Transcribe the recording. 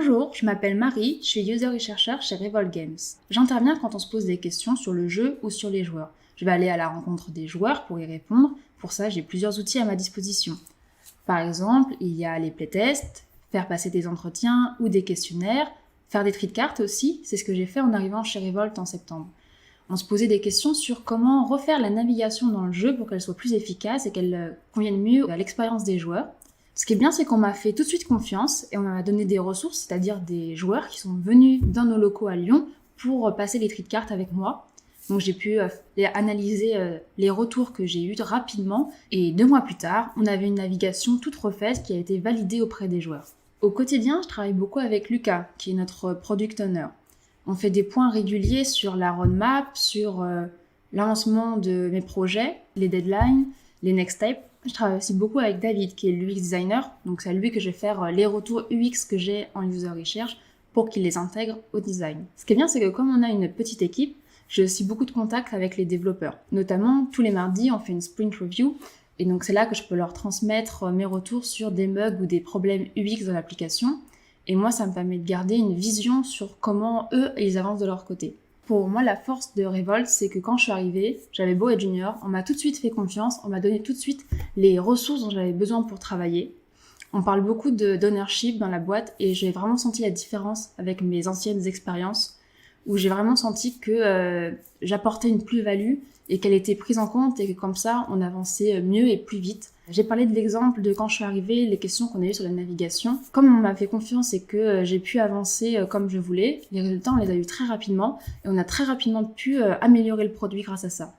Bonjour, je m'appelle Marie, je suis user et chercheur chez Revolt Games. J'interviens quand on se pose des questions sur le jeu ou sur les joueurs. Je vais aller à la rencontre des joueurs pour y répondre. Pour ça, j'ai plusieurs outils à ma disposition. Par exemple, il y a les playtests, faire passer des entretiens ou des questionnaires, faire des tri de cartes aussi, c'est ce que j'ai fait en arrivant chez Revolt en septembre. On se posait des questions sur comment refaire la navigation dans le jeu pour qu'elle soit plus efficace et qu'elle convienne mieux à l'expérience des joueurs. Ce qui est bien, c'est qu'on m'a fait tout de suite confiance et on m'a donné des ressources, c'est-à-dire des joueurs qui sont venus dans nos locaux à Lyon pour passer les tri de cartes avec moi. Donc j'ai pu analyser les retours que j'ai eus rapidement et 2 mois plus tard, on avait une navigation toute refaite qui a été validée auprès des joueurs. Au quotidien, je travaille beaucoup avec Lucas, qui est notre product owner. On fait des points réguliers sur la roadmap, sur l'avancement de mes projets, les deadlines, les next steps. Je travaille aussi beaucoup avec David, qui est l'UX designer. Donc c'est à lui que je vais faire les retours UX que j'ai en user research pour qu'il les intègre au design. Ce qui est bien, c'est que comme on a une petite équipe, j'ai aussi beaucoup de contacts avec les développeurs. Notamment, tous les mardis, on fait une sprint review. Et donc c'est là que je peux leur transmettre mes retours sur des bugs ou des problèmes UX dans l'application. Et moi, ça me permet de garder une vision sur comment eux, ils avancent de leur côté. Pour moi, la force de Revolt, c'est que quand je suis arrivée, j'avais beau être junior, on m'a tout de suite fait confiance, on m'a donné tout de suite les ressources dont j'avais besoin pour travailler. On parle beaucoup d'ownership dans la boîte et j'ai vraiment senti la différence avec mes anciennes expériences où j'ai vraiment senti que j'apportais une plus-value et qu'elle était prise en compte et que comme ça, on avançait mieux et plus vite. J'ai parlé de l'exemple de quand je suis arrivée, les questions qu'on a eues sur la navigation. Comme on m'a fait confiance et que j'ai pu avancer comme je voulais, les résultats, on les a eus très rapidement et on a très rapidement pu améliorer le produit grâce à ça.